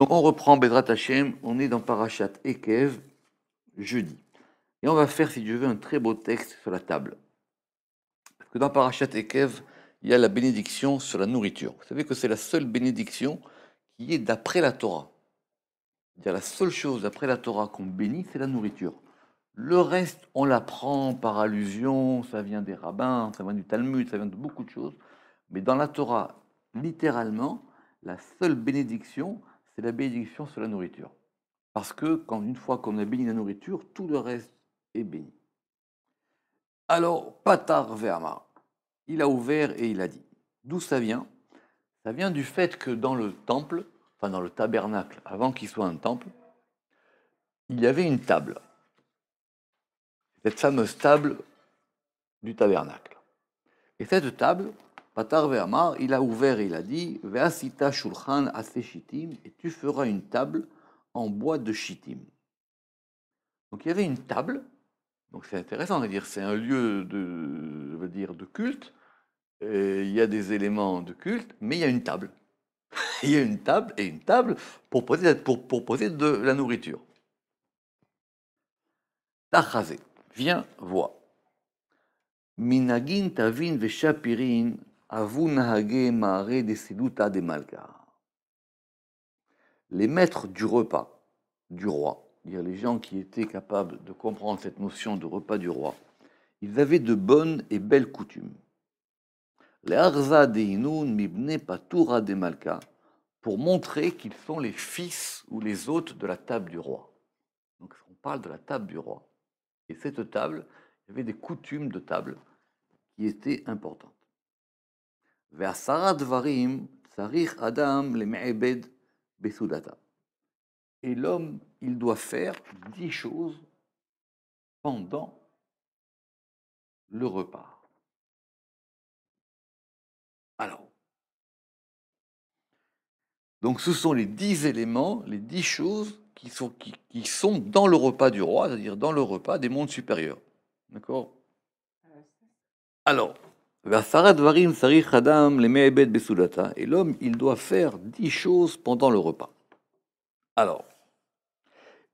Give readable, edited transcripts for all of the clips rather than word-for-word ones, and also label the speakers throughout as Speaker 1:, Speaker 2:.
Speaker 1: Donc on reprend Bezrat Hashem, on est dans Parashat Ekev, jeudi. Et on va faire, si Dieu veut, un très beau texte sur la table. Parce que dans Parashat Ekev, il y a la bénédiction sur la nourriture. Vous savez que c'est la seule bénédiction qui est d'après la Torah. C'est-à-dire la seule chose d'après la Torah qu'on bénit, c'est la nourriture. Le reste, on l'apprend par allusion, ça vient des rabbins, ça vient du Talmud, ça vient de beaucoup de choses. Mais dans la Torah, littéralement, la seule bénédiction, c'est la bénédiction sur la nourriture. Parce que une fois qu'on a béni la nourriture, tout le reste est béni. Alors, Patar Ve'amar, il a ouvert et il a dit. D'où ça vient? Ça vient du fait que dans le temple, enfin dans le tabernacle, avant qu'il soit un temple, il y avait une table. Cette fameuse table du tabernacle. Et cette table, Patar Ve'amar, il a ouvert et il a dit Ve'asita shulchan ase shittim, et tu feras une table en bois de shittim. Donc il y avait une table, donc c'est intéressant, c'est-à-dire c'est un lieu de culte, il y a des éléments de culte, mais il y a une table. Il y a une table et une table pour poser de la nourriture. Tachazé, viens voir. Minagin tavin veshapirin avu nahage maare de seduta de malka. Les maîtres du repas du roi, c'est-à-dire les gens qui étaient capables de comprendre cette notion de repas du roi, ils avaient de bonnes et belles coutumes. Les arza deinun mibne patura de malka, pour montrer qu'ils sont les fils ou les hôtes de la table du roi. Donc on parle de la table du roi. Et cette table, il y avait des coutumes de table qui étaient importantes. Ve'asara dvarim tsarich adam leme'ebed besudata. Et l'homme, il doit faire 10 choses pendant le repas. Alors, donc ce sont les 10 éléments, les 10 choses qui sont dans le repas du roi, c'est-à-dire dans le repas des mondes supérieurs. D'accord? Alors, et l'homme, il doit faire 10 choses pendant le repas. Alors,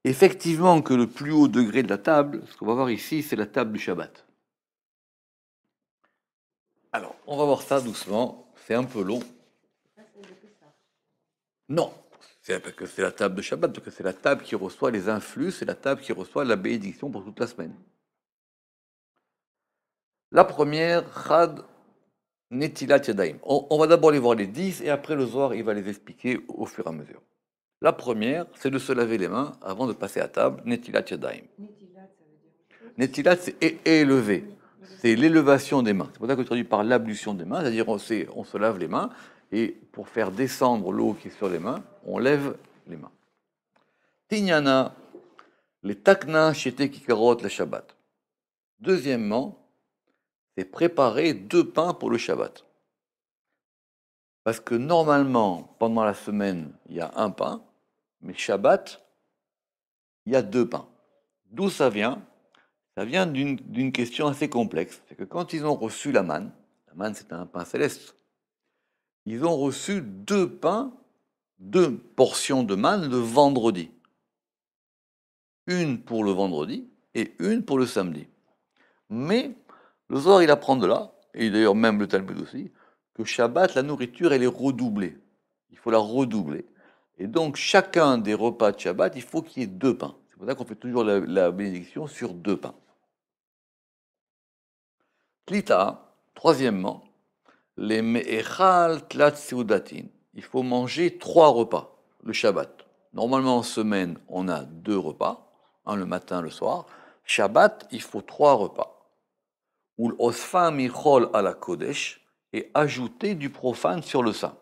Speaker 1: effectivement que le plus haut degré de la table, ce qu'on va voir ici, c'est la table du Shabbat. Alors, on va voir ça doucement, c'est un peu long. Non, c'est parce que c'est la table de Shabbat, parce que c'est la table qui reçoit les influx, c'est la table qui reçoit la bénédiction pour toute la semaine. La première, Chad Netilat Yadayim. On va d'abord les voir les 10 et après le Zohar, il va les expliquer au fur et à mesure. La première, c'est de se laver les mains avant de passer à table, Netilat Yadayim. Netilat, c'est élever. C'est l'élévation des mains. C'est pour ça que je traduis par l'ablution des mains, c'est-à-dire on se lave les mains et pour faire descendre l'eau qui est sur les mains, on lève les mains. Tinyana, les takna shete kikarot le Shabbat. Deuxièmement, c'est préparer 2 pains pour le Shabbat. Parce que normalement, pendant la semaine, il y a 1 pain, mais Shabbat, il y a 2 pains. D'où ça vient? Ça vient d'une question assez complexe. C'est que quand ils ont reçu la manne c'est un pain céleste, ils ont reçu 2 pains, 2 portions de manne le vendredi. Une pour le vendredi et une pour le samedi. Mais le Zohar, il apprend de là, et d'ailleurs même le Talmud aussi, que Shabbat, la nourriture, elle est redoublée. Il faut la redoubler. Et donc, chacun des repas de Shabbat, il faut qu'il y ait 2 pains. C'est pour ça qu'on fait toujours la bénédiction sur 2 pains. Klita, troisièmement, les me'echal tlat seudatin. Il faut manger 3 repas, le Shabbat. Normalement, en semaine, on a 2 repas, un le matin, le soir. Shabbat, il faut 3 repas. Ou l'osfa michol à la kodesh, et ajouter du profane sur le saint.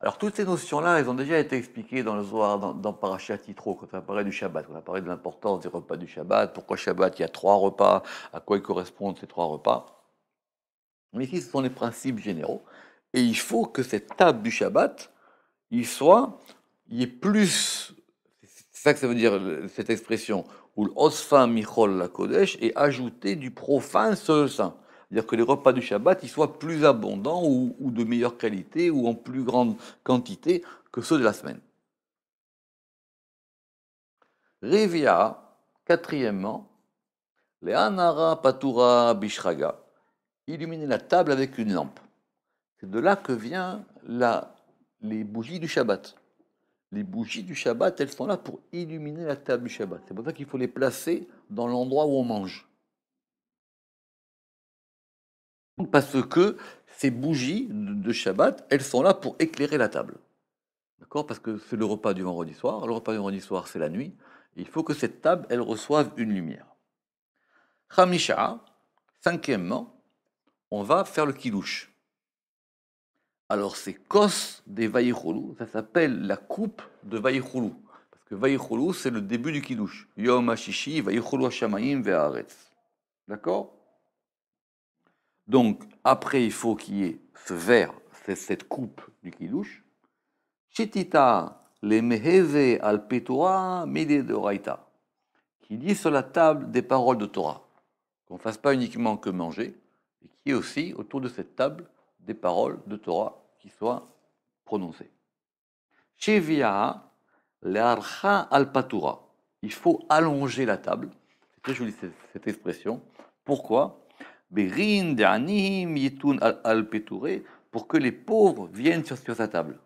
Speaker 1: Alors, toutes ces notions-là, elles ont déjà été expliquées dans le Zohar, dans Parashat Yitro, quand on a parlé du Shabbat, quand on a parlé de l'importance des repas du Shabbat, pourquoi Shabbat, il y a 3 repas, à quoi ils correspondent ces 3 repas. Mais ici, ce sont les principes généraux. Et il faut que cette table du Shabbat, il y ait plus, c'est ça que ça veut dire, cette expression, ou l'osfa michol la kodesh, et ajouter du profane sur le saint. C'est-à-dire que les repas du Shabbat, ils soient plus abondants ou de meilleure qualité ou en plus grande quantité que ceux de la semaine. Revia, quatrièmement, les Anara Patura Bishraga, illuminer la table avec une lampe. C'est de là que vient les bougies du Shabbat. Les bougies du Shabbat, elles sont là pour illuminer la table du Shabbat. C'est pour ça qu'il faut les placer dans l'endroit où on mange. Parce que ces bougies de Shabbat, elles sont là pour éclairer la table. D'accord? Parce que c'est le repas du vendredi soir. Le repas du vendredi soir, c'est la nuit. Il faut que cette table, elle reçoive une lumière. Khamisha, cinquièmement, on va faire le kilouche. Alors c'est Kos des Vaïchoulou, ça s'appelle la coupe de Vaïchoulou. Parce que Vaïchoulou, c'est le début du kilouche. Yom HaShishi, Vaïchoulou HaShamayim Ve'aretz. D'accord? Donc, après, il faut qu'il y ait ce verre, cette coupe du kilouche. Shitita, les Meheve al Petora, Mede de Raïta, qui lit sur la table des paroles de Torah. Qu'on ne fasse pas uniquement que manger, et qu'il y ait aussi, autour de cette table, des paroles de Torah qui soient prononcées. Shevia, l'Archa al Patura. Il faut allonger la table. C'est très joli cette expression. Pourquoi? Berin d'Anim Yitun al Peture, pour que les pauvres viennent sur sa table.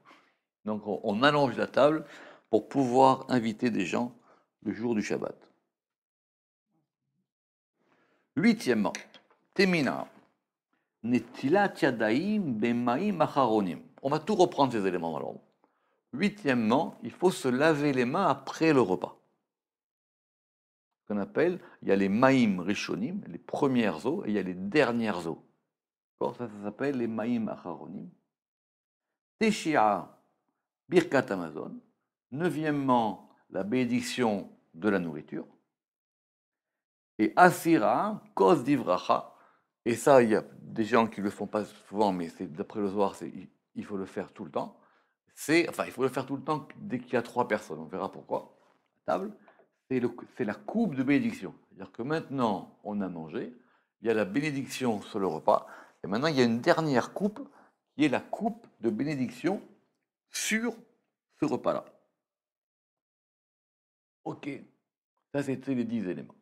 Speaker 1: Donc on allonge la table pour pouvoir inviter des gens le jour du Shabbat. Huitièmement, Temina. Netilat yadaim bemaim acharonim. On va tout reprendre ces éléments dans l'ordre. Huitièmement, il faut se laver les mains après le repas. Ce qu'on appelle, il y a les maïm rishonim, les premières eaux, et il y a les dernières eaux. Ça s'appelle les maïm acharonim. Teshia, birkat Amazon. Neuvièmement, la bénédiction de la nourriture. Et asira, kos divracha. Et ça, il y a des gens qui ne le font pas souvent, mais d'après le Zohar, il faut le faire tout le temps. Il faut le faire tout le temps dès qu'il y a 3 personnes. On verra pourquoi. La table, c'est la coupe de bénédiction. C'est-à-dire que maintenant, on a mangé, il y a la bénédiction sur le repas, et maintenant, il y a une dernière coupe, qui est la coupe de bénédiction sur ce repas-là. Ok, ça c'était les 10 éléments.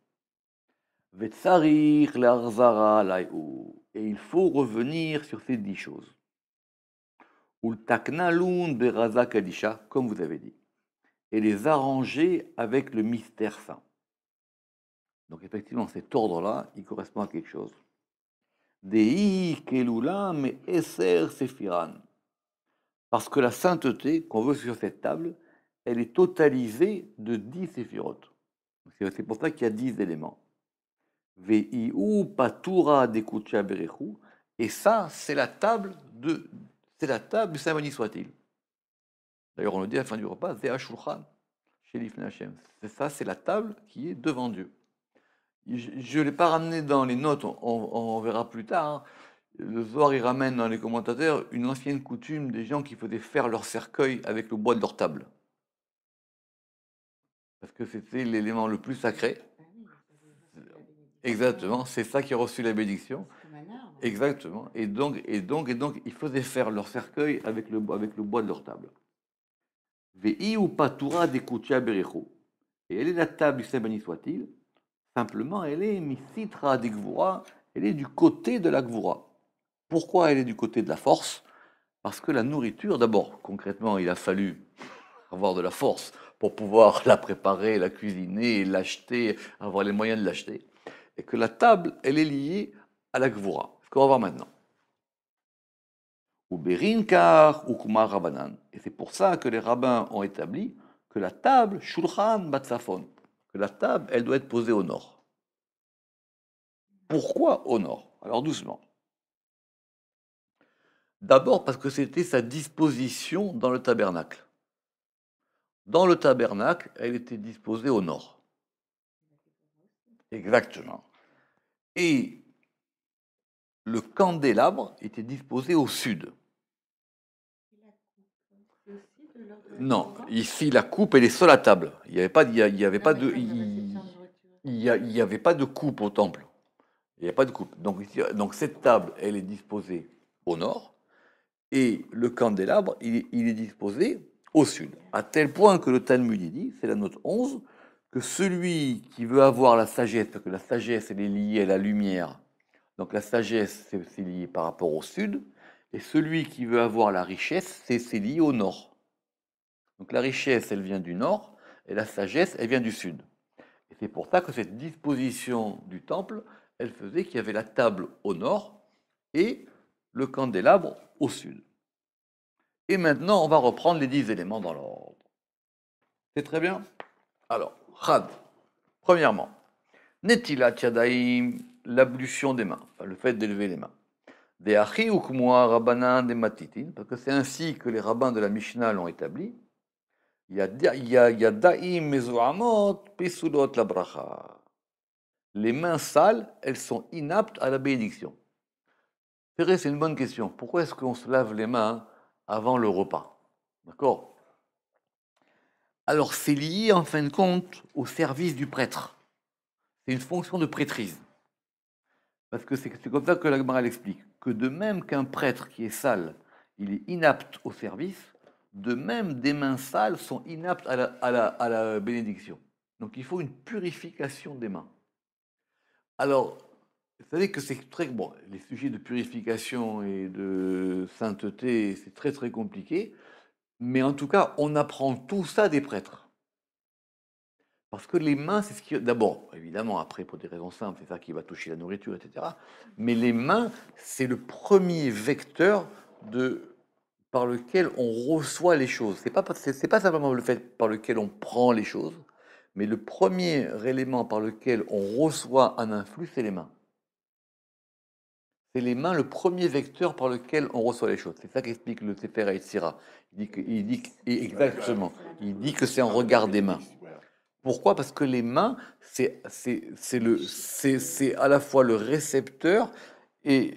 Speaker 1: Et il faut revenir sur ces 10 choses. Comme vous avez dit. Et les arranger avec le mystère saint. Donc effectivement, cet ordre-là, il correspond à quelque chose. Parce que la sainteté qu'on veut sur cette table, elle est totalisée de 10 séphirotes. C'est pour ça qu'il y a 10 éléments. Et ça, c'est la table du Saint béni soit-il. D'ailleurs, on le dit à la fin du repas, c'est ça, c'est la table qui est devant Dieu. Je ne l'ai pas ramené dans les notes, on verra plus tard. Hein. Le Zohar, il ramène dans les commentateurs une ancienne coutume des gens qui faisaient faire leur cercueil avec le bois de leur table. Parce que c'était l'élément le plus sacré. Exactement, c'est ça qui a reçu la bénédiction. Exactement. Et donc, ils faisaient faire leur cercueil avec le bois de leur table. Et elle est la table du Saint béni soit-il. Simplement, elle est misitra de Gvura, elle est du côté de la Gvura. Pourquoi elle est du côté de la force? Parce que la nourriture, d'abord, concrètement, il a fallu avoir de la force pour pouvoir la préparer, la cuisiner, l'acheter, avoir les moyens de l'acheter. Et que la table, elle est liée à la Gvura. Ce qu'on va voir maintenant. Ou Berinkar ou Kumar Rabanan. Et c'est pour ça que les rabbins ont établi que la table, Shulchan Batsafon, que la table, elle doit être posée au nord. Pourquoi au nord? Alors doucement. D'abord parce que c'était sa disposition dans le tabernacle. Dans le tabernacle, elle était disposée au nord. Exactement. Et le candélabre était disposé au sud. Non, ici la coupe elle est sur la table. Il n'y avait pas, de coupe au temple. Il n'y a pas de coupe. Donc cette table, elle est disposée au nord et le candélabre, il est disposé au sud. À tel point que le Talmud dit, c'est la note 11, que celui qui veut avoir la sagesse, parce que la sagesse, elle est liée à la lumière, donc la sagesse, c'est lié par rapport au sud, et celui qui veut avoir la richesse, c'est lié au nord. Donc la richesse, elle vient du nord, et la sagesse, elle vient du sud. Et c'est pour ça que cette disposition du temple, elle faisait qu'il y avait la table au nord et le candélabre au sud. Et maintenant, on va reprendre les 10 éléments dans l'ordre. C'est très bien? Alors, Chad, premièrement, Netilat Yadayim, l'ablution des mains, enfin, le fait d'élever les mains. Des Achi ou Kmoa Rabbanan des Matitin, parce que c'est ainsi que les rabbins de la Mishnah l'ont établi. Yadaim Mezuamot, Pesulot la bracha. Les mains sales, elles sont inaptes à la bénédiction. C'est vrai, c'est une bonne question. Pourquoi est-ce qu'on se lave les mains avant le repas? D'accord? Alors, c'est lié en fin de compte au service du prêtre. C'est une fonction de prêtrise. Parce que c'est comme ça que la Gemara l'explique. Que de même qu'un prêtre qui est sale, il est inapte au service, de même des mains sales sont inaptes à la bénédiction. Donc il faut une purification des mains. Alors, vous savez que c'est très... Bon, les sujets de purification et de sainteté, c'est très très compliqué. Mais en tout cas, on apprend tout ça des prêtres. Parce que les mains, c'est ce qui... D'abord, évidemment, après, pour des raisons simples, c'est ça qui va toucher la nourriture, etc. Mais les mains, c'est le premier vecteur par lequel on reçoit les choses. C'est pas simplement le fait par lequel on prend les choses, mais le premier élément par lequel on reçoit un influx, c'est les mains. C'est les mains le premier vecteur par lequel on reçoit les choses. C'est ça qu'explique le Sefer Yetzira. Exactement. Il dit que c'est un regard des mains. Pourquoi? Parce que les mains, c'est à la fois le récepteur et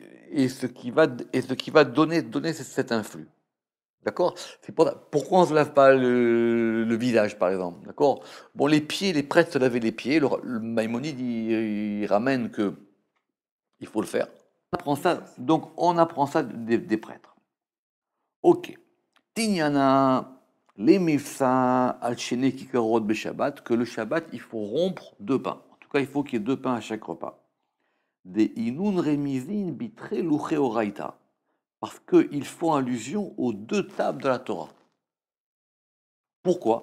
Speaker 1: ce qui va donner cet influx. D'accord? Pourquoi on ne se lave pas le visage, par exemple? D'accord? Bon, les pieds, les prêtres se lavaient les pieds. Le Maïmonide, il ramène que il faut le faire. Donc, on apprend ça des prêtres. Ok. Tignana. Les mifsa al-chene kikarot be-shabbat, que le Shabbat, il faut rompre 2 pains. En tout cas, il faut qu'il y ait 2 pains à chaque repas. Des inun remizin bitre luche oraita, parce qu'ils font allusion aux 2 tables de la Torah. Pourquoi?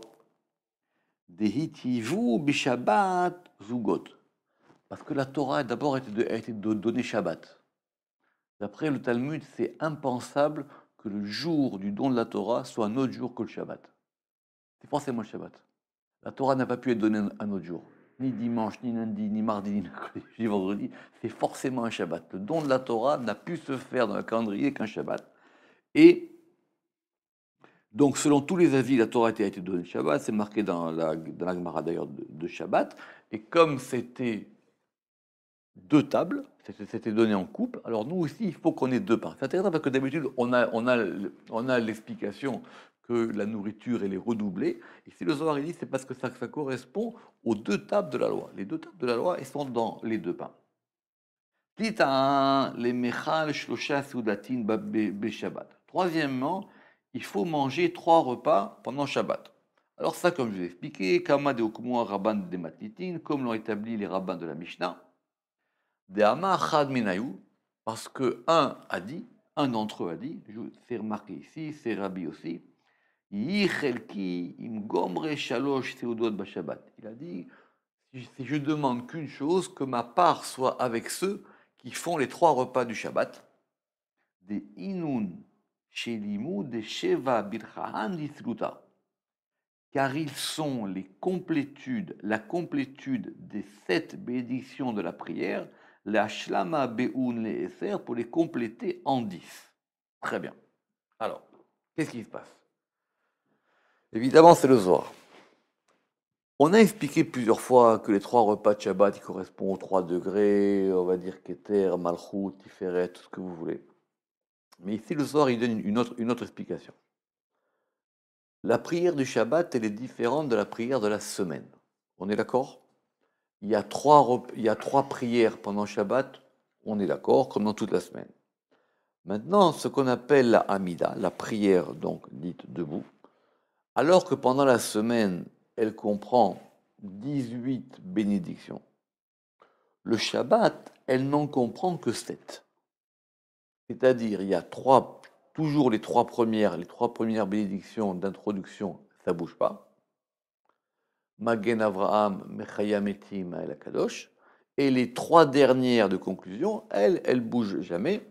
Speaker 1: Des hitivu be-shabbat zugot, parce que la Torah d'abord a été donnée Shabbat. D'après le Talmud, c'est impensable que le jour du don de la Torah soit un autre jour que le Shabbat. C'est forcément le Shabbat. La Torah n'a pas pu être donnée un autre jour. Ni dimanche, ni lundi, ni mardi, ni mercredi, ni vendredi. C'est forcément un Shabbat. Le don de la Torah n'a pu se faire dans le calendrier qu'un Shabbat. Et donc, selon tous les avis, la Torah a été donnée Shabbat. C'est marqué dans la Gemara d'ailleurs de Shabbat. Et comme c'était 2 tables, c'était donné en coupe, alors nous aussi, il faut qu'on ait 2 pains. C'est intéressant parce que d'habitude, on a l'explication que la nourriture, elle est redoublée. Ici, le Zohar, il dit, c'est parce que ça correspond aux 2 tables de la loi. Les 2 tables de la loi, elles sont dans les 2 pains. Les mechal shlosha sudatin Shabbat. Troisièmement, il faut manger 3 repas pendant Shabbat. Alors ça, comme je l'ai expliqué, kama de okmoa rabban de matnitin, comme l'ont établi les rabbins de la Mishnah, de Hama Chad Minayou, parce que un d'entre eux a dit, c'est remarqué ici, c'est Rabbi aussi, il a dit, si je demande qu'une chose, que ma part soit avec ceux qui font les 3 repas du Shabbat, des inun shelimu de sheva birchahan disruta, car ils sont la complétude des 7 bénédictions de la prière, la shlama be'un le eser, pour les compléter en 10. Très bien. Alors, qu'est-ce qui se passe? Évidemment, c'est le Zohar. On a expliqué plusieurs fois que les 3 repas de Shabbat, ils correspondent aux 3 degrés, on va dire Keter, Malchut, Tiferet, tout ce que vous voulez. Mais ici, le Zohar, il donne une autre explication. La prière du Shabbat, elle est différente de la prière de la semaine. On est d'accord? Il y a 3 prières pendant Shabbat, on est d'accord, comme dans toute la semaine. Maintenant, ce qu'on appelle la Hamida, la prière donc dite debout, alors que pendant la semaine, elle comprend 18 bénédictions. Le Shabbat, elle n'en comprend que 7. C'est-à-dire, il y a toujours les trois premières bénédictions d'introduction, ça ne bouge pas. Magen Avraham, Mechaya Metim, El Kadosh. Et les 3 dernières de conclusion, elles ne bougent jamais.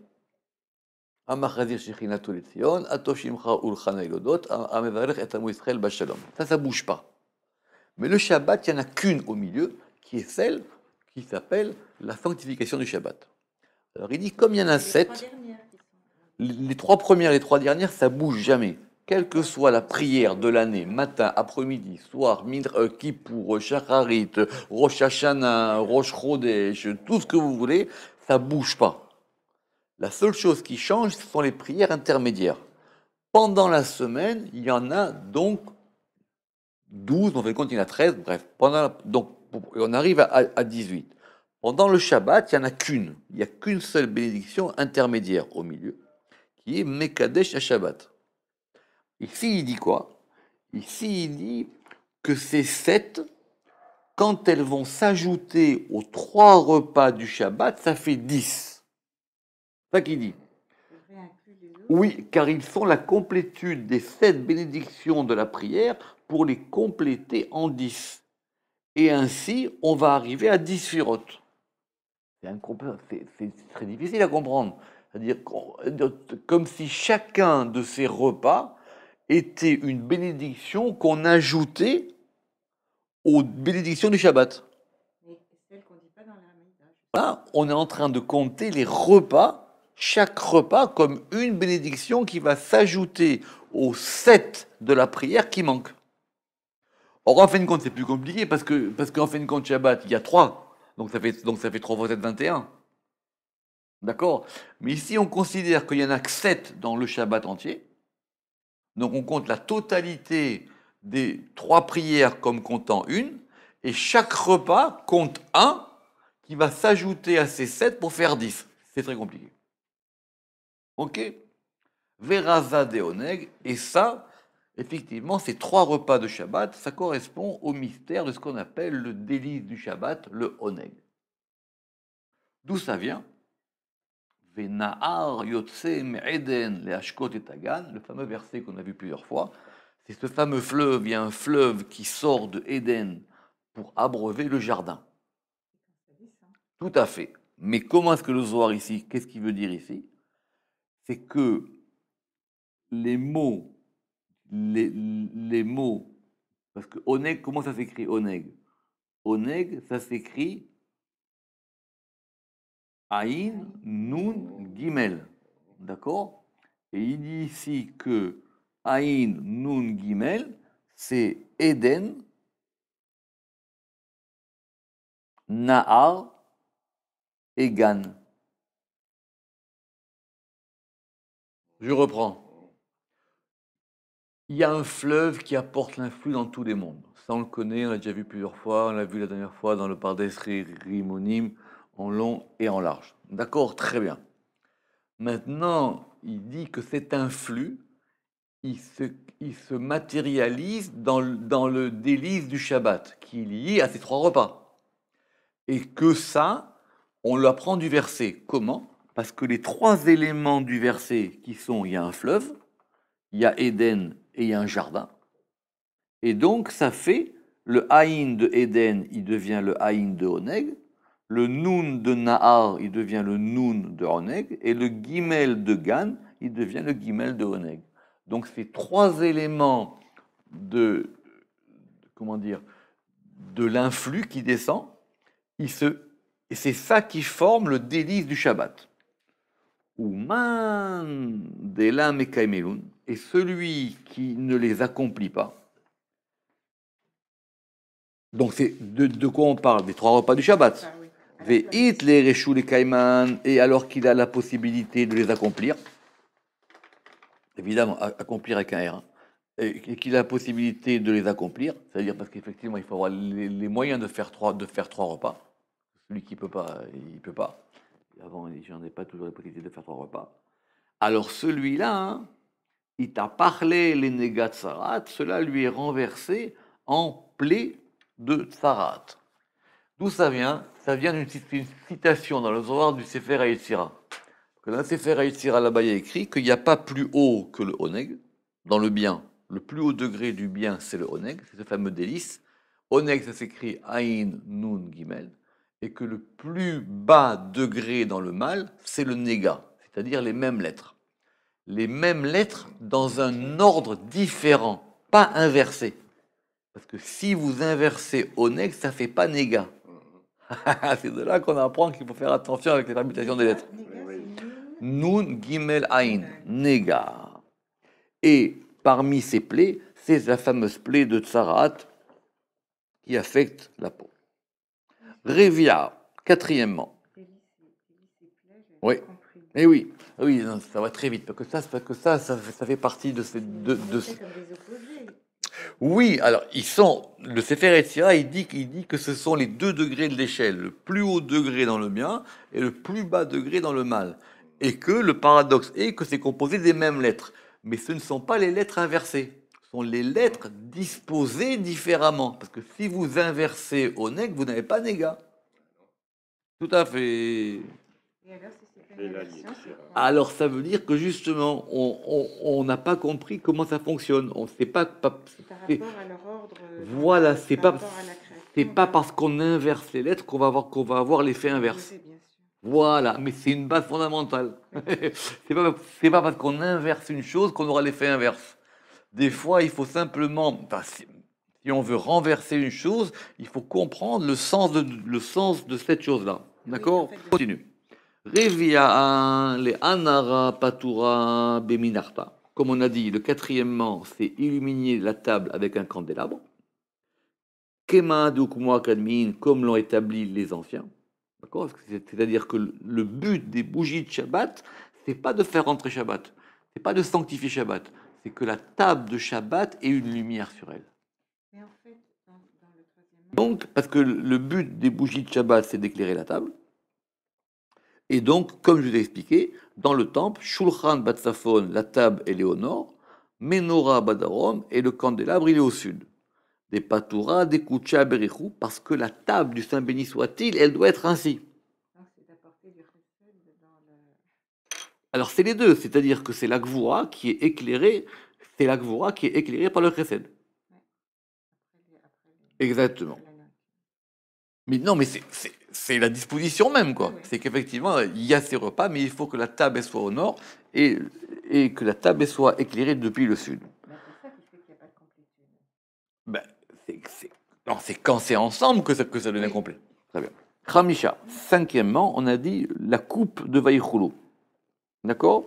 Speaker 1: Amachazir Shechinatu Letzion, Atoshimcha Ulchana Ilodot, Amevarech et Amu Israël Bashalom. Ça ne bouge pas. Mais le Shabbat, il n'y en a qu'une au milieu, qui est celle qui s'appelle la sanctification du Shabbat. Alors il dit, comme il y en a 7, les 3 premières, les 3 dernières, ça bouge jamais. Quelle que soit la prière de l'année, matin, après-midi, soir, Kippour, Shacharit, Rosh Hashanah, Rosh Chodesh, tout ce que vous voulez, ça bouge pas. La seule chose qui change, ce sont les prières intermédiaires. Pendant la semaine, il y en a donc 12, on fait compte, il y en a 13, bref. Donc, on arrive à 18. Pendant le Shabbat, il n'y en a qu'une. Il n'y a qu'une seule bénédiction intermédiaire au milieu, qui est Mekadesh à Shabbat. Ici, il dit quoi? Ici, il dit que ces 7, quand elles vont s'ajouter aux 3 repas du Shabbat, ça fait 10. C'est ça qu'il dit. Oui, car ils sont la complétude des 7 bénédictions de la prière pour les compléter en 10. Et ainsi, on va arriver à 10 firotes. C'est très difficile à comprendre. C'est-à-dire comme si chacun de ces repas était une bénédiction qu'on ajoutait aux bénédictions du Shabbat.
Speaker 2: Mais celle qu'on dit pas dans la Hamida.
Speaker 1: Là, on est en train de compter les repas, chaque repas comme une bénédiction qui va s'ajouter aux 7 de la prière qui manquent. Or, en fin de compte, c'est plus compliqué parce qu'en fin de compte, Shabbat, il y a 3. Donc ça fait 3 fois 7, 21. D'accord? Mais ici, on considère qu'il y en a que 7 dans le Shabbat entier. Donc on compte la totalité des 3 prières comme comptant une. Et chaque repas compte 1 qui va s'ajouter à ces 7 pour faire 10. C'est très compliqué. Ok? Veraza de Oneg. Et ça, effectivement, ces 3 repas de Shabbat, ça correspond au mystère de ce qu'on appelle le délice du Shabbat, le Oneg. D'où ça vient? Venahar Yotse Me'eden Leashkot et Tagan, le fameux verset qu'on a vu plusieurs fois. C'est ce fameux fleuve, il y a un fleuve qui sort de Éden pour abreuver le jardin. Tout à fait. Mais comment est-ce que le Zohar ici, qu'est-ce qu'il veut dire ici? C'est que les mots, parce que Oneg, comment ça s'écrit Oneg? Oneg, ça s'écrit Aïn, Nun, Gimel. D'accord? Et il dit ici que Aïn, Nun, Gimel, c'est Eden, Nahar et Gan. Je reprends. Il y a un fleuve qui apporte l'influx dans tous les mondes. Ça, on le connaît, on l'a déjà vu plusieurs fois. On l'a vu la dernière fois dans le Pardes Rimonim, en long et en large. D'accord? Très bien. Maintenant, il dit que cet influx, il se matérialise dans le délice du Shabbat, qui est lié à ces 3 repas. Et que ça, on l'apprend du verset. Comment? Parce que les 3 éléments du verset qui sont, il y a un fleuve, il y a Éden et il y a un jardin. Et donc, ça fait le Haïn de Éden, il devient le Haïn de Oneg. Le Nun de Nahar, il devient le Nun de Oneg. Et le Gimel de Gan, il devient le Gimel de Oneg. Donc, ces 3 éléments de l'influx qui descend, et c'est ça qui forme le délice du Shabbat. Ouman de la Mekaimelun, et celui qui ne les accomplit pas. Donc c'est de quoi on parle? Des 3 repas du Shabbat. Ve'it les Reshu les Kaiman, et alors qu'il a la possibilité de les accomplir, évidemment, accomplir avec un R, et qu'il a la possibilité de les accomplir, c'est-à-dire parce qu'effectivement, il faut avoir les moyens de faire 3 repas. Celui qui ne peut pas, il ne peut pas. Avant, j'en ai pas toujours la possibilité de faire 3 repas. Alors celui-là, hein, il t'a parlé les Negat Sarat, cela lui est renversé en plaie de Tsarat. D'où ça vient? Ça vient d'une citation dans le Zohar du Sefer HaYetzira. Dans le Sefer HaYetzira, là-bas, il y a écrit qu'il n'y a pas plus haut que le Oneg. Dans le bien, le plus haut degré du bien, c'est le Oneg, c'est ce fameux délice. Oneg, ça s'écrit Aïn, Nun, Gimel. Et que le plus bas degré dans le mal, c'est le Nega, c'est-à-dire les mêmes lettres. Les mêmes lettres dans un ordre différent, pas inversé. Parce que si vous inversez Oneg, ça ne fait pas Nega. C'est de là qu'on apprend qu'il faut faire attention avec les permutations des lettres. Nun, Gimel, Aïn, Nega. Et parmi ces plaies, c'est la fameuse plaie de Tsarat qui affecte la peau. Revia, quatrièmement. Oui, et oui, oui, non, ça va très vite, parce que ça fait partie de ces deux. Oui, alors ils sont. Le Sefer HaYetzira, il dit que ce sont les 2 degrés de l'échelle, le plus haut degré dans le bien et le plus bas degré dans le mal, et que le paradoxe est que c'est composé des mêmes lettres, mais ce ne sont pas les lettres inversées, ce sont les lettres disposées différemment, parce que si vous inversez Oneg, vous n'avez pas Nega. Tout à fait.
Speaker 2: Et alors, si c'est pas une inversion, c'est quoi?
Speaker 1: Alors ça veut dire que justement, on n'a pas compris comment ça fonctionne. On sait pas.
Speaker 2: C'est par rapport à leur ordre.
Speaker 1: Voilà, c'est
Speaker 2: par
Speaker 1: pas.
Speaker 2: rapport à la création.
Speaker 1: C'est pas parce qu'on inverse les lettres qu'on va avoir l'effet inverse.
Speaker 2: Oui, bien sûr.
Speaker 1: Voilà, mais c'est une base fondamentale. C'est pas parce qu'on inverse une chose qu'on aura l'effet inverse. Des fois, il faut simplement, enfin, si on veut renverser une chose, il faut comprendre le sens de cette chose-là. D'accord?
Speaker 2: Oui, en fait,
Speaker 1: Continue. Revia les anara patura beminarta. Comme on a dit, le quatrièmement, c'est illuminer la table avec un candélabre. Kema dukmoa kadmin, comme l'ont établi les anciens. D'accord? C'est-à-dire que le but des bougies de Shabbat, c'est pas de faire rentrer Shabbat, c'est pas de sanctifier Shabbat, c'est que la table de Shabbat ait une lumière sur elle.
Speaker 2: Mais en fait, dans le troisième.
Speaker 1: Donc, parce que le but des bougies de Shabbat, c'est d'éclairer la table. Et donc, comme je vous ai expliqué, dans le temple, Shulchan Batsafon, la table, elle est au nord, Menorah Badarom, et le candélabre, il est au sud. Des Patoura, des Koucha Berichou, parce que la table du Saint béni soit-il, elle doit être ainsi.
Speaker 2: C'est d'apporter du chesed dans le.
Speaker 1: Alors c'est les deux, c'est-à-dire que c'est la Gvoura qui est éclairée, c'est la Gvoura qui est éclairée par le chesed. Exactement. Mais non, mais c'est la disposition même, quoi.
Speaker 2: Oui.
Speaker 1: C'est qu'effectivement, il y a ces repas, mais il faut que la table elle soit au nord et que la table elle soit éclairée depuis le sud.
Speaker 2: C'est ça qui fait qu'il n'y a pas de complétude.
Speaker 1: Ben, c'est quand c'est ensemble que ça devient complet. Très bien. Khamisha. Cinquièmement, on a dit la coupe de Vaïchoulou. D'accord?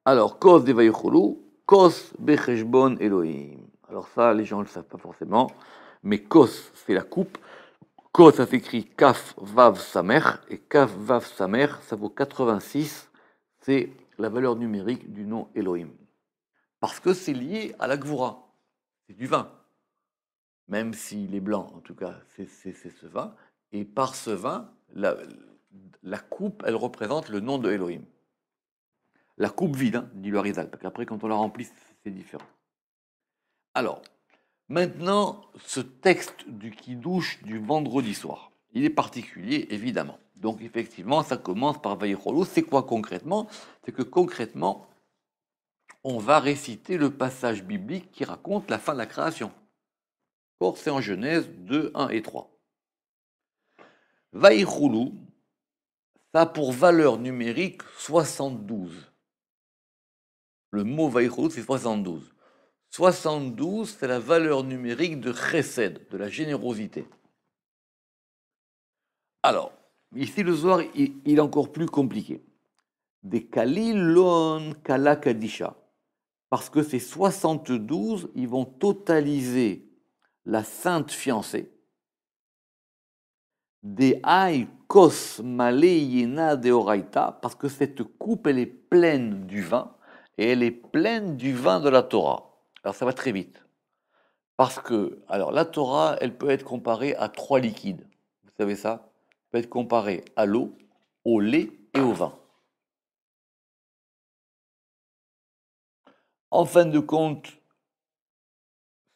Speaker 1: Alors, Kos de Vaïchoulou, Kos Becheshbon Elohim. Alors ça, les gens ne le savent pas forcément, mais Kos, c'est la coupe. Kos, ça s'écrit Kaf Vav Samer, et Kaf Vav Samer, ça vaut 86, c'est la valeur numérique du nom Elohim. Parce que c'est lié à la Gvoura, c'est du vin. Même s'il est blanc, en tout cas, c'est ce vin. Et par ce vin, la coupe, elle représente le nom de Elohim. La coupe vide, hein, dit le Harizal, parce qu'après, quand on la remplit, c'est différent. Alors, maintenant, ce texte du Kiddush du vendredi soir, il est particulier, évidemment. Donc, effectivement, ça commence par Vaïcholou. C'est quoi concrètement? C'est que concrètement, on va réciter le passage biblique qui raconte la fin de la création. C'est en Genèse 2, 1 et 3. Vaïcholou, ça a pour valeur numérique 72. Le mot Vaïcholou, c'est 72. 72, c'est la valeur numérique de chesed, de la générosité. Alors, ici le Zohar, il est encore plus compliqué. Des Kalilon Kala Kadisha. Parce que ces 72, ils vont totaliser la sainte fiancée. Des Aï Kos Male Yena de Oraita. Parce que cette coupe, elle est pleine du vin. Et elle est pleine du vin de la Torah. Alors ça va très vite. Parce que, alors la Torah, elle peut être comparée à 3 liquides. Vous savez ça? Elle peut être comparée à l'eau, au lait et au vin. En fin de compte,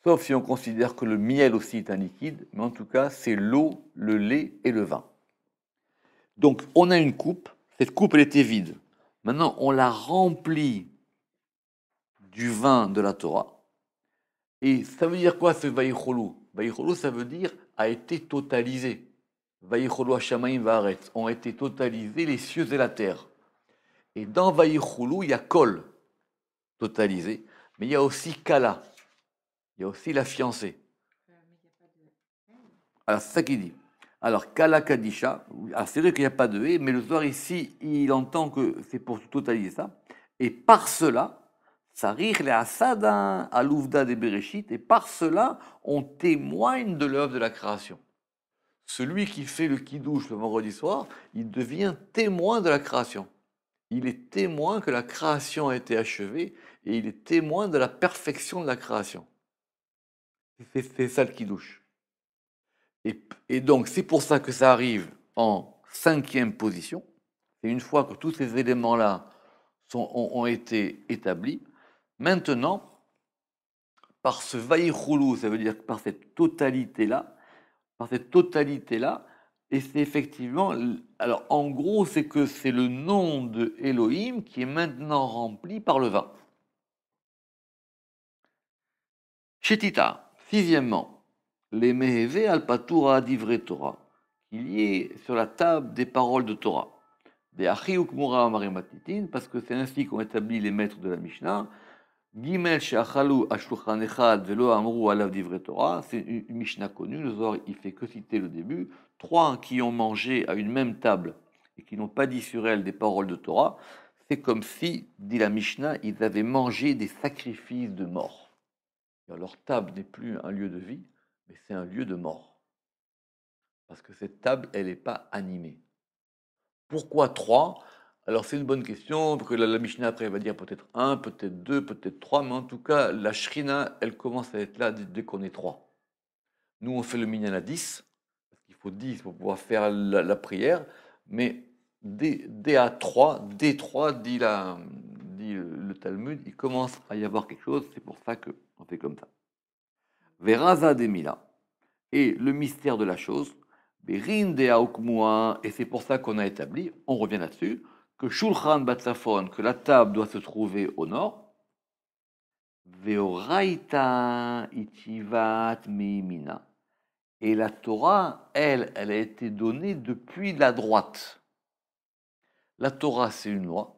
Speaker 1: Sauf si on considère que le miel aussi est un liquide, mais en tout cas, c'est l'eau, le lait et le vin. Donc, on a une coupe, cette coupe, elle était vide. Maintenant, on la remplit du vin de la Torah. Et ça veut dire quoi ce Vaïcholou? Vaïcholou, ça veut dire a été totalisé. Vaïcholou Hashamaim Vaaretz ont été totalisés les cieux et la terre. Et dans Vaïcholou, il y a Kol, totalisé, mais il y a aussi Kala, il y a aussi la fiancée.
Speaker 2: Mais il n'y a pas de haine.
Speaker 1: Alors, c'est ça qu'il dit. Alors, Kala Kadisha, c'est vrai qu'il n'y a pas de haie, mais le soir ici, il entend que c'est pour totaliser ça. Et par cela, Sarir le Asada à l'Ouvda des Bereshit, et par cela, on témoigne de l'œuvre de la création. Celui qui fait le kidouche le vendredi soir, il devient témoin de la création. Il est témoin que la création a été achevée et il est témoin de la perfection de la création. C'est ça le kidouche. Et donc, c'est pour ça que ça arrive en 5e position. Et une fois que tous ces éléments-là ont été établis, maintenant, par ce vaïchoulou, ça veut dire que par cette totalité-là, et c'est effectivement, alors en gros, c'est que c'est le nom de Elohim qui est maintenant rempli par le vin. Shetita, 6e, les Meheve al Patura d'Ivre Torah, qu'il y ait sur la table des paroles de Torah. Des Achiuk Mura Marimatitin, parce que c'est ainsi qu'ont établi les maîtres de la Mishnah. Gimel she'achalu ashulchan echad velo amru alav divrei Torah, c'est une Mishnah connue, le Zohar il fait que citer le début. 3 qui ont mangé à une même table et qui n'ont pas dit sur elle des paroles de Torah, c'est comme si, dit la Mishnah, ils avaient mangé des sacrifices de mort. Alors, leur table n'est plus un lieu de vie, mais c'est un lieu de mort. Parce que cette table, elle n'est pas animée. Pourquoi 3? Alors c'est une bonne question, parce que la Mishnah après va dire peut-être 1, peut-être 2, peut-être 3, mais en tout cas, la Shrina, elle commence à être là dès qu'on est 3. Nous, on fait le minyan à 10, parce qu'il faut 10 pour pouvoir faire la prière, mais dès à 3, dès 3, dit le Talmud, il commence à y avoir quelque chose, c'est pour ça qu'on fait comme ça. Veraza Demila, et le mystère de la chose, Berin de Aukmua, et c'est pour ça qu'on a établi, on revient là-dessus, que Shulchan Batsafon, que la table doit se trouver au nord, Veoraita Itivat Meimina. Et la Torah, elle a été donnée depuis la droite. La Torah, c'est une loi,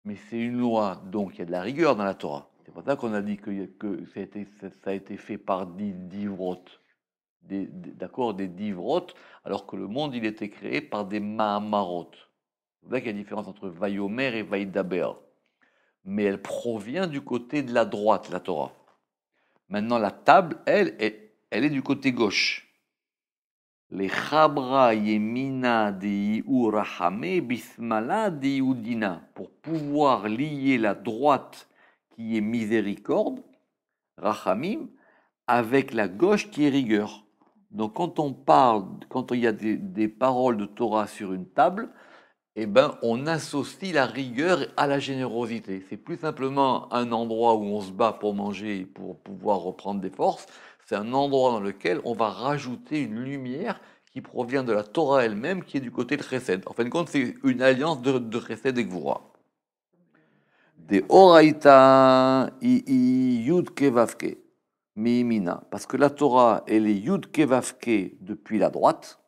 Speaker 1: mais c'est une loi, donc il y a de la rigueur dans la Torah. C'est pour ça qu'on a dit que ça a été fait par 10 divrotes, des divrotes, alors que le monde, il était créé par des Mahamarot. C'est pour ça qu'il y a une différence entre Vayomer et Vaïdaber. Mais elle provient du côté de la droite, la Torah. Maintenant, la table, elle est du côté gauche. Les Chabra Yemina de Urahame Bismala de Yudina, pour pouvoir lier la droite qui est miséricorde, Rachamim, avec la gauche qui est rigueur. Donc quand il y a des paroles de Torah sur une table, eh ben, on associe la rigueur à la générosité. C'est plus simplement un endroit où on se bat pour manger et pour pouvoir reprendre des forces. C'est un endroit dans lequel on va rajouter une lumière qui provient de la Torah elle-même, qui est du côté de Chesed. En fin de compte, c'est une alliance de Chesed et Gvura. De Oraita Yud Kevavke Mimina. Parce que la Torah, elle est Yud Kevavke depuis la droite.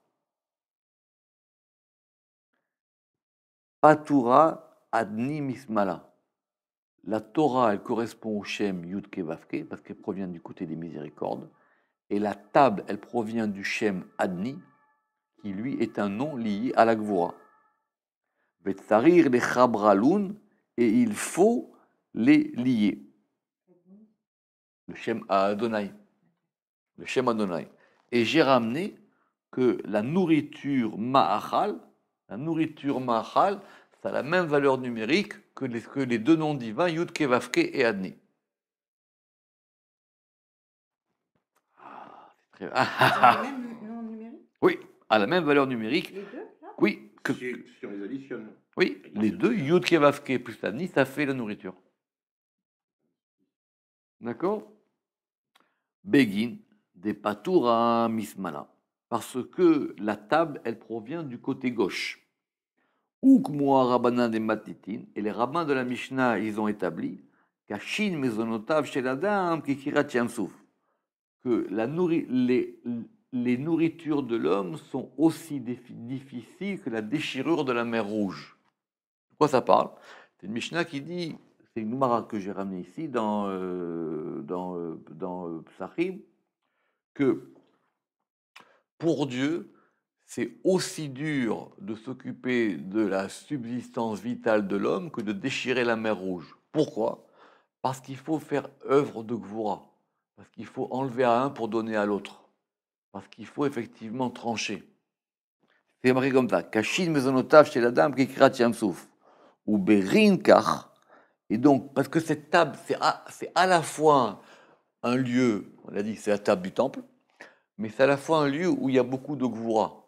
Speaker 1: Patura Adni Mismala. La Torah, elle correspond au Shem Yud Kevavke, parce qu'elle provient du côté des miséricordes. Et la table, elle provient du Shem Adni, qui lui est un nom lié à la Gvura. Vetsarir les Chabraloun, et il faut les lier. Le Shem Adonai. Le Shem Adonai. Et j'ai ramené que la nourriture Ma'achal, ça a la même valeur numérique que les deux noms divins, Yud Kevavke et Adni.
Speaker 2: Ils ont le même nom numérique?
Speaker 1: Oui, à la même valeur numérique.
Speaker 2: Les deux, là?
Speaker 1: Oui,
Speaker 3: Si on les additionne.
Speaker 1: oui, les deux, Yud Kevavke plus Adni, ça fait la nourriture. D'accord? Begin, des Patura Mismala. Parce que la table, elle provient du côté gauche. Ukmoa Rabbanan des Matitin, et les rabbins de la Mishnah, ils ont établi qu'Achin Mezonotav chez l'Adam, Kikirat Yamsouf, que les nourritures de l'homme sont aussi difficiles que la déchirure de la mer Rouge. De quoi ça parle? C'est une Mishnah qui dit, c'est une Gemara que j'ai ramenée ici dans Psachim, que pour Dieu, c'est aussi dur de s'occuper de la subsistance vitale de l'homme que de déchirer la mer Rouge. Pourquoi? Parce qu'il faut faire œuvre de Gvura, parce qu'il faut enlever à un pour donner à l'autre, parce qu'il faut effectivement trancher. C'est marqué comme ça, Kashin mezonotav chez la dame qui krat yamsouf, ou berin kach. Et donc, parce que cette table, c'est à la fois un lieu, on a dit, c'est la table du temple, mais c'est à la fois un lieu où il y a beaucoup de gvura.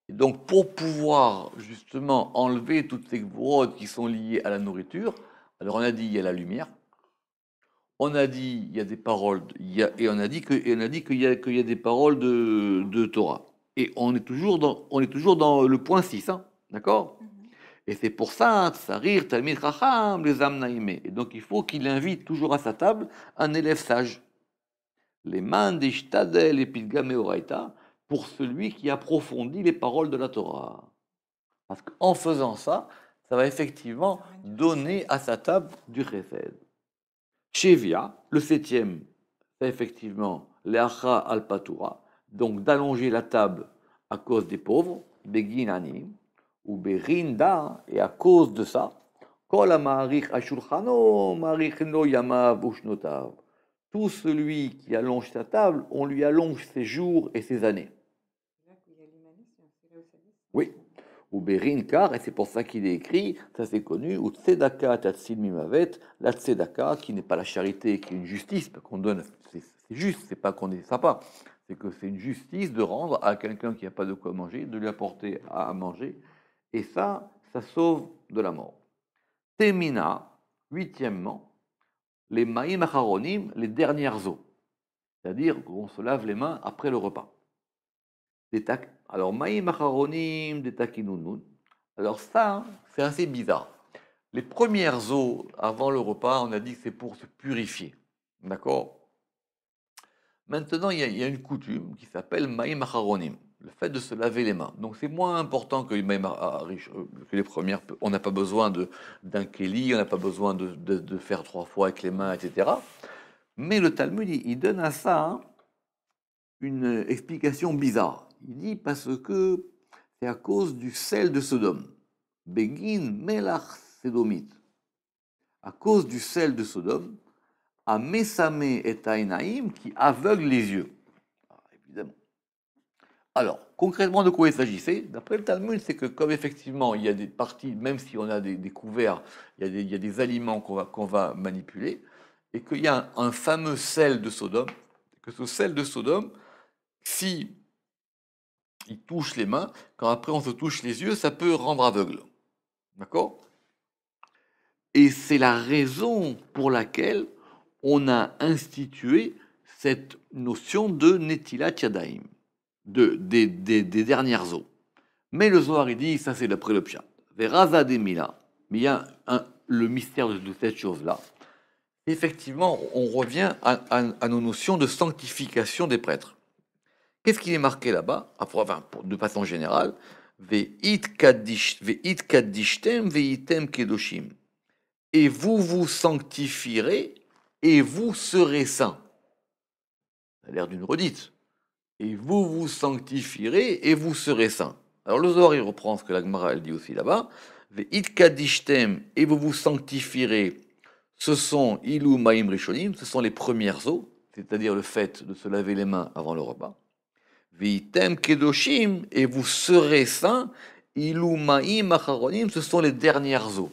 Speaker 1: Et donc, pour pouvoir justement enlever toutes ces gvurotes qui sont liées à la nourriture, alors on a dit il y a la lumière, on a dit il y a des paroles, et on a dit qu'il y a des paroles de Torah. Et on est toujours dans le point 6, hein, d'accord? Et c'est pour ça, Tsarir, Talmid Chacham, les Amnaïmé. Et donc il faut qu'il invite toujours à sa table un élève sage. Les man d'Ishtadel et Pilgam et Oraita, pour celui qui approfondit les paroles de la Torah. Parce qu'en faisant ça, ça va effectivement donner à sa table du chesed. Shevia, le septième, c'est effectivement l'Acha al-Patura, donc d'allonger la table à cause des pauvres, Begin Anim, ou Berinda, et à cause de ça, Kol ha-ma'arich ashulchano, ma'arich no yamav ushnotav. Tout celui qui allonge sa table, on lui allonge ses jours et ses années. Oui. Ou Berinkar, et c'est pour ça qu'il est écrit, ça c'est connu, ou Tzedaka Tatsil Mimavet, la Tzedaka qui n'est pas la charité, qui est une justice, qu'on donne, c'est juste, c'est pas qu'on est sympa, c'est que c'est une justice de rendre à quelqu'un qui n'a pas de quoi manger, de lui apporter à manger, et ça sauve de la mort. Temina, huitièmement, les Maïm Acharonim, les dernières eaux, c'est-à-dire qu'on se lave les mains après le repas. Alors, Maïm Acharonim de Takinunun. Alors, ça, c'est assez bizarre. Les premières eaux avant le repas, on a dit que c'est pour se purifier. D'accord? Maintenant, il y a une coutume qui s'appelle Maïm Acharonim, le fait de se laver les mains. Donc, c'est moins important que les premières. On n'a pas besoin d'un kéli, on n'a pas besoin de faire 3 fois avec les mains, etc. Mais le Talmud, il donne à ça une explication bizarre. Il dit parce que c'est à cause du sel de Sodome. Begin melach sédomite. À cause du sel de Sodome, à Mesame et Ainaïm qui aveugle les yeux. Évidemment. Alors, concrètement, de quoi il s'agissait? D'après le Talmud, c'est que comme effectivement, il y a des parties, même si on a des couverts, il y a des aliments qu'on va manipuler, et qu'il y a un fameux sel de Sodome, que ce sel de Sodome, si il touche les mains, quand après on se touche les yeux, ça peut rendre aveugle. D'accord? Et c'est la raison pour laquelle on a institué cette notion de Netilat Yadayim, des dernières eaux. Mais le Zohar, il dit, ça c'est d'après le Pshat. Veraza Demila, mais il y a le mystère de cette chose-là. Effectivement, on revient à nos notions de sanctification des prêtres. Qu'est-ce qui est marqué là-bas? Enfin, de façon générale, Ve'it kaddishtem ve'item kedoshim. Et vous vous sanctifierez et vous serez saints. Ça a l'air d'une redite. Et vous vous sanctifierez et vous serez saints. Alors le Zohar, il reprend ce que la Gemara elle dit aussi là-bas. Ve'it kaddishtem et vous vous sanctifierez. Ce sont ilu ma'im rishonim, ce sont les premières eaux, c'est-à-dire le fait de se laver les mains avant le repas. Vitem kedoshim, et vous serez saints, ilu ma'im acharonim, ce sont les dernières eaux.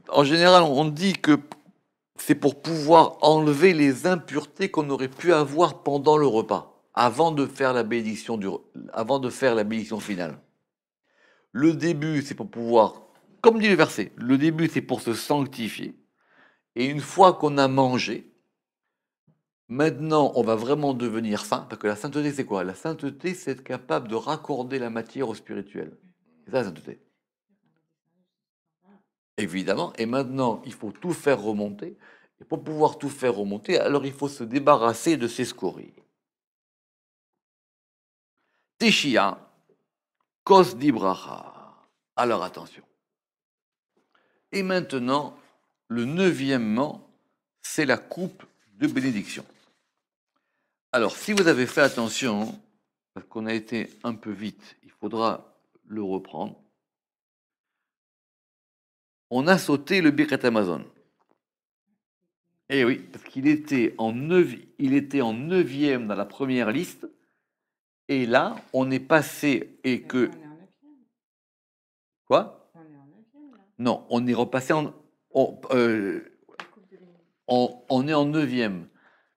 Speaker 1: En général, on dit que c'est pour pouvoir enlever les impuretés qu'on aurait pu avoir pendant le repas, avant de faire la bénédiction finale. Le début, c'est pour pouvoir, comme dit le verset, le début, c'est pour se sanctifier. Et une fois qu'on a mangé, Maintenant, on va vraiment devenir saint, parce que la sainteté, c'est quoi? La sainteté, c'est être capable de raccorder la matière au spirituel. C'est ça la sainteté. Évidemment. Et maintenant, il faut tout faire remonter. Et pour pouvoir tout faire remonter, alors il faut se débarrasser de ces scories. Teshia, kos dibracha. Alors attention. Et maintenant, le neuvièmement, c'est la coupe de bénédiction. Alors, si vous avez fait attention, parce qu'on a été un peu vite, il faudra le reprendre. On a sauté le Birkat Amazon. Eh oui, parce qu'il était en neuvième dans la première liste. Et là, on est passé et que...
Speaker 2: On est en 9e.
Speaker 1: Quoi?
Speaker 2: On est en 9e, là.
Speaker 1: Non, on est repassé en...
Speaker 2: La coupe de bénédiction.
Speaker 1: on est en neuvième.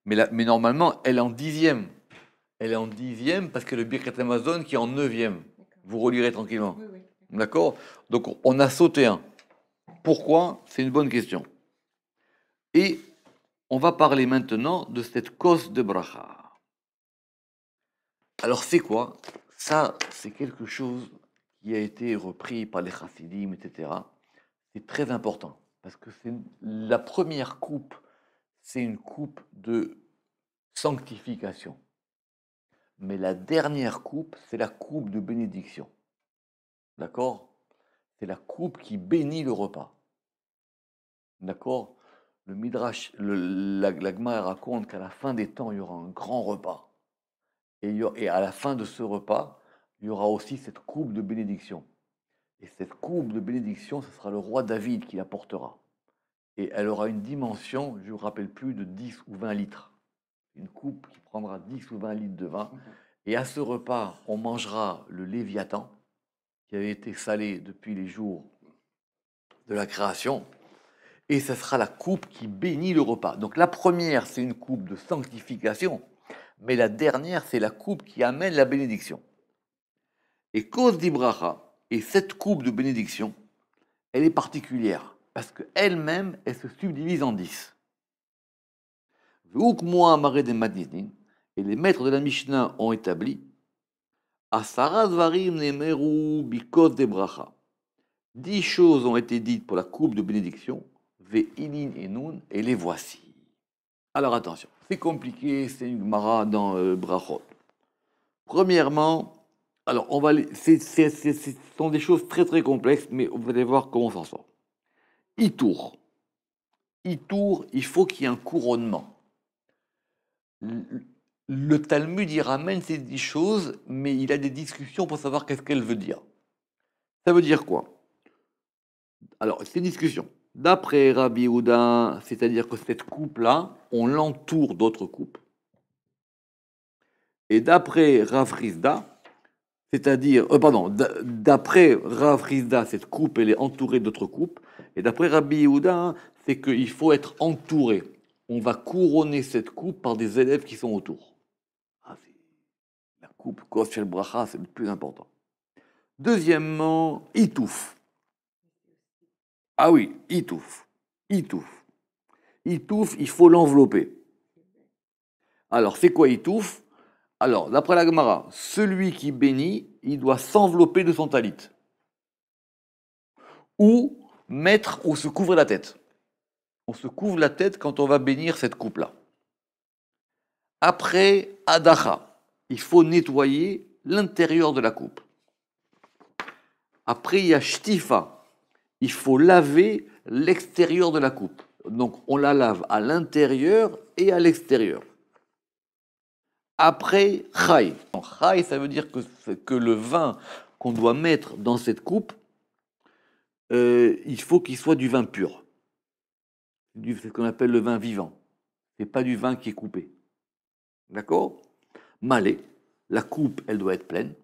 Speaker 1: Mais normalement, elle est en 10e. Elle est en 10e parce que le Birkat Amazon qui est en 9e.
Speaker 2: D'accord.
Speaker 1: Vous relirez tranquillement.
Speaker 2: Oui, oui.
Speaker 1: D'accord? Donc, on a sauté un. Pourquoi? C'est une bonne question. Et on va parler maintenant de cette cause de bracha. Alors, c'est quoi? Ça, c'est quelque chose qui a été repris par les chassidim, etc. C'est très important parce que c'est la première coupe, c'est une coupe de sanctification. Mais la dernière coupe, c'est la coupe de bénédiction. D'accord? C'est la coupe qui bénit le repas. D'accord? Le Midrash, la Gemara raconte qu'à la fin des temps, il y aura un grand repas. Et à la fin de ce repas, il y aura aussi cette coupe de bénédiction. Et cette coupe de bénédiction, ce sera le roi David qui la portera. Et elle aura une dimension, je ne me rappelle plus, de 10 ou 20 litres. Une coupe qui prendra 10 ou 20 litres de vin. Et à ce repas, on mangera le Léviathan, qui avait été salé depuis les jours de la création. Et ce sera la coupe qui bénit le repas. Donc la première, c'est une coupe de sanctification, mais la dernière, c'est la coupe qui amène la bénédiction. Et cause d'ibracha, et cette coupe de bénédiction, elle est particulière, parce qu'elle-même, elle se subdivise en 10. Et les maîtres de la Mishnah ont établi Asara dvarim nemeru bikos debracha. 10 choses ont été dites pour la coupe de bénédiction, ve'inin et nun, et les voici. Alors attention, c'est compliqué, c'est une Gemara dans Brachot. Premièrement, alors ce sont des choses très très complexes, mais vous allez voir comment on s'en sort. Itour. Itour, il faut qu'il y ait un couronnement. Le Talmud y ramène ces 10 choses, mais il a des discussions pour savoir qu'est-ce qu'elle veut dire. Ça veut dire quoi? Alors, c'est une discussion. D'après Rabbi Yehuda, c'est-à-dire que cette coupe-là, on l'entoure d'autres coupes. Et d'après Rav Rizda, c'est-à-dire, d'après Rav Rizda, cette coupe, elle est entourée d'autres coupes. Et d'après Rabbi Yehuda, c'est qu'il faut être entouré. On va couronner cette coupe par des élèves qui sont autour. La coupe Kos Shel Bracha, c'est le plus important. Deuxièmement, Itouf. Ah oui, Itouf. Itouf. Itouf, il faut l'envelopper. Alors, c'est quoi Itouf? Alors, d'après la Gemara, celui qui bénit, il doit s'envelopper de son talit. Ou se couvrir la tête. On se couvre la tête quand on va bénir cette coupe-là. Après, Adacha, il faut nettoyer l'intérieur de la coupe. Après, il y a Shtifa, il faut laver l'extérieur de la coupe. Donc, on la lave à l'intérieur et à l'extérieur. Après, Chai. Chai, ça veut dire que le vin qu'on doit mettre dans cette coupe, il faut qu'il soit du vin pur. C'est ce qu'on appelle le vin vivant. Ce n'est pas du vin qui est coupé. D'accord? Malé, la coupe, elle doit être pleine.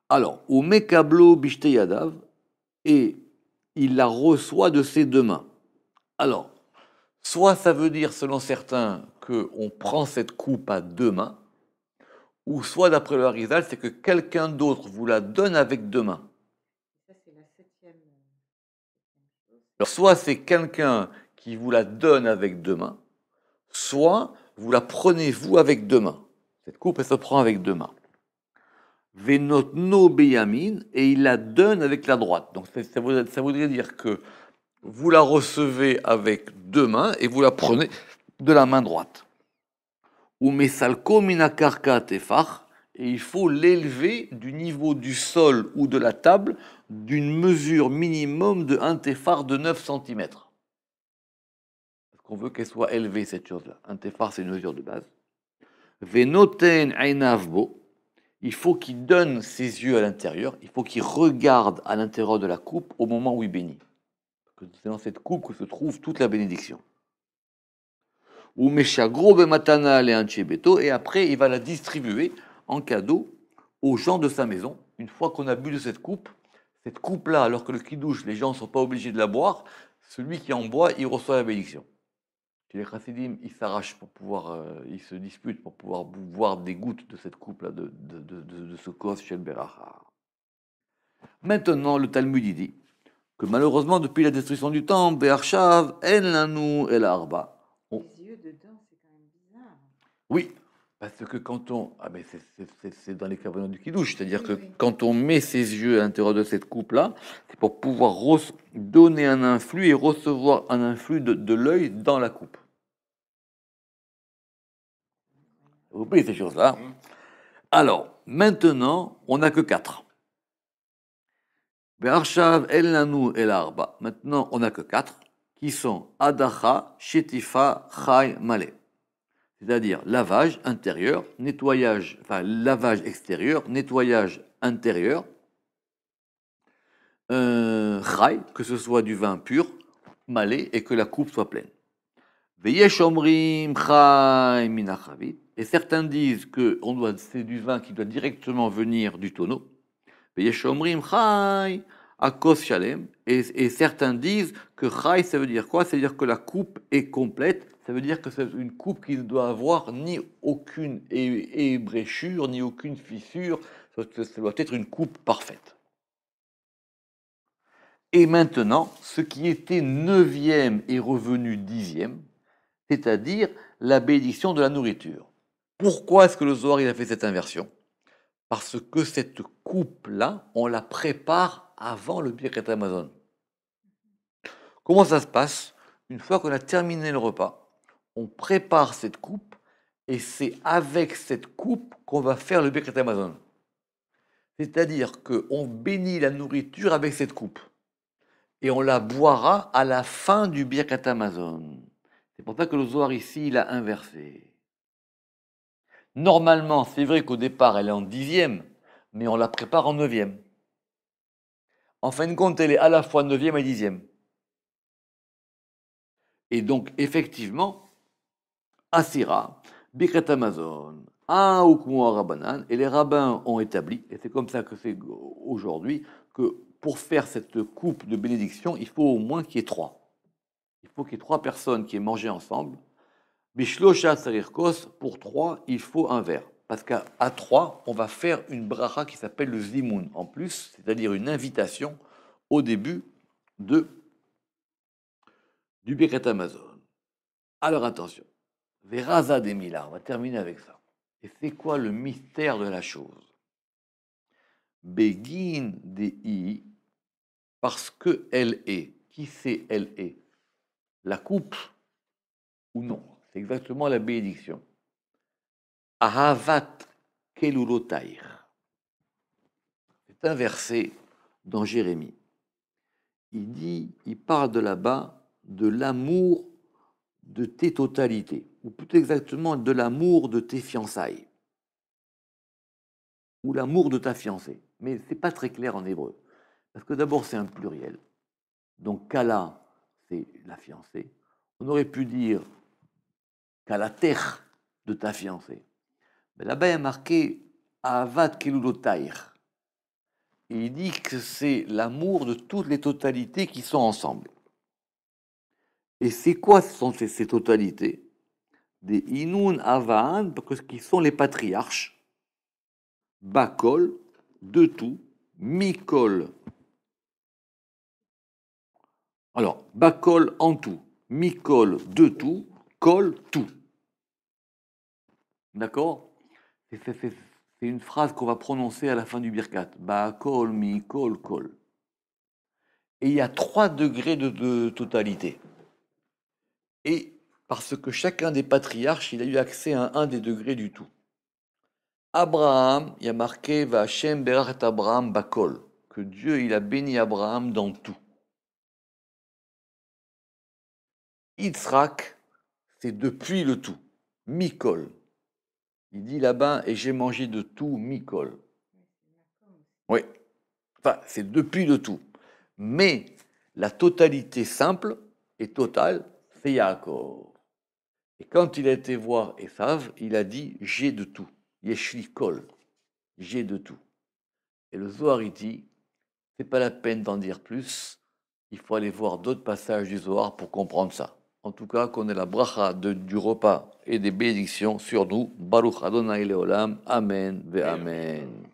Speaker 1: Alors, au mekablo bishte yadav, et il la reçoit de ses deux mains. Alors, soit ça veut dire, selon certains, qu'on prend cette coupe à deux mains, ou soit, d'après le Harizal, c'est que quelqu'un d'autre vous la donne avec deux mains.
Speaker 2: Ça, c'est la 7e chose.
Speaker 1: Alors, soit c'est quelqu'un qui vous la donne avec deux mains, soit vous la prenez vous avec deux mains. Cette coupe, elle se prend avec deux mains. Venotno beyamin, et il la donne avec la droite. Donc ça voudrait dire que vous la recevez avec deux mains et vous la prenez de la main droite. Ou mesalko minakarka tefach, et il faut l'élever du niveau du sol ou de la table d'une mesure minimum de 1 téphar de 9 cm. Parce qu'on veut qu'elle soit élevée, cette chose-là. 1 téphar, c'est une mesure de base. Venoten ainavbo, il faut qu'il donne ses yeux à l'intérieur, il faut qu'il regarde à l'intérieur de la coupe au moment où il bénit. Parce que c'est dans cette coupe que se trouve toute la bénédiction. Ou Meshagro bematana le anchebeto, et après il va la distribuer en cadeau aux gens de sa maison. Une fois qu'on a bu de cette coupe-là, alors que le kidouche, les gens ne sont pas obligés de la boire, celui qui en boit, il reçoit la bénédiction. Chez les chassidim, ils s'arrachent pour pouvoir, ils se disputent pour pouvoir boire des gouttes de cette coupe-là, de ce kos shel beracha. Maintenant, le Talmud dit que malheureusement, depuis la destruction du temple, Be'arshav, en lanu el arba.
Speaker 2: Les yeux dedans, c'est quand même bizarre.
Speaker 1: Oui, parce que quand on... Ah ben c'est dans les cavanots du kidouche, c'est-à-dire
Speaker 2: Oui,
Speaker 1: que
Speaker 2: oui.
Speaker 1: quand on met ses yeux à l'intérieur de cette coupe-là, c'est pour pouvoir donner un influx et recevoir un influx de l'œil dans la coupe. Vous oubliez ces choses-là. Alors, maintenant, on n'a que 4. Be'arshav, el lanu, el arba. Maintenant, on n'a que 4, qui sont Adacha, Shetifa, Chai, Malé. C'est-à-dire lavage intérieur, nettoyage, enfin lavage extérieur, nettoyage intérieur, chai, que ce soit du vin pur, malé, et que la coupe soit pleine. Veyesh omrim chai minachavit, et certains disent que c'est du vin qui doit directement venir du tonneau. Veyesh omrim chai akos shalem, et certains disent que chai, ça veut dire quoi? Ça veut dire que la coupe est complète. Ça veut dire que c'est une coupe qui ne doit avoir ni aucune ébréchure, ni aucune fissure. Ça doit être une coupe parfaite. Et maintenant, ce qui était 9e est revenu 10e, c'est-à-dire la bénédiction de la nourriture. Pourquoi est-ce que le Zohar il a fait cette inversion? Parce que cette coupe-là, on la prépare avant le Birkat Hamazon. Comment ça se passe? Une fois qu'on a terminé le repas, on prépare cette coupe et c'est avec cette coupe qu'on va faire le Birkat Hamazon. C'est-à-dire qu'on bénit la nourriture avec cette coupe et on la boira à la fin du Birkat Hamazon. C'est pour ça que le Zohar ici, il a inversé. Normalement, c'est vrai qu'au départ, elle est en 10e, mais on la prépare en 9e. En fin de compte, elle est à la fois 9e et 10e. Et donc, effectivement, Asira, Birkat Hamazon, Rabbanan, et les rabbins ont établi, et c'est comme ça que c'est aujourd'hui, que pour faire cette coupe de bénédiction, il faut au moins qu'il y ait 3. Il faut qu'il y ait 3 personnes qui aient mangé ensemble. Bishlosha Sarirkos, pour 3, il faut un verre. Parce qu'à 3, on va faire une bracha qui s'appelle le Zimoun en plus, c'est-à-dire une invitation au début du Birkat Hamazon. Alors attention. Veraza des Mila, on va terminer avec ça. Et c'est quoi le mystère de la chose? Begin dei, parce que elle est. Qui c'est elle est? La coupe ou non? C'est exactement la bénédiction. Ahavat kelulotair. C'est un verset dans Jérémie. Il parle de là-bas de l'amour de tes totalités, ou plus exactement de l'amour de tes fiançailles, ou l'amour de ta fiancée. Mais ce n'est pas très clair en hébreu. Parce que d'abord, c'est un pluriel. Donc, Kala, c'est la fiancée. On aurait pu dire Kalater de ta fiancée. Mais là-bas, il y a marqué Ahavat kelulotair. Et il dit que c'est l'amour de toutes les totalités qui sont ensemble. Et c'est quoi sont ces totalités? Des Inun Avaan, parce qu'ils sont les patriarches. Bakol, de tout. Mikol. Alors, Bakol en tout. Mikol, de tout. Kol, tout. D'accord? C'est une phrase qu'on va prononcer à la fin du Birkat. Ba'akol, mikol, kol. Et il y a 3 degrés de totalité. Et parce que chacun des patriarches, il a eu accès à un des degrés du tout. Abraham, il y a marqué Va'Hashem berachat Abraham bakol, que Dieu il a béni Abraham dans tout. Yitzhak, c'est depuis le tout, mikol. Il dit là-bas et j'ai mangé de tout, mikol. Oui, enfin c'est depuis le tout. Mais la totalité simple et totale, c'est Yaakov. Et quand il a été voir Esav, il a dit j'ai de tout. Yeshli kol, j'ai de tout. Et le Zohar il dit c'est pas la peine d'en dire plus. Il faut aller voir d'autres passages du Zohar pour comprendre ça. En tout cas, qu'on ait la bracha du repas et des bénédictions sur nous. Baruch Adonai Leolam. Amen ve Amen.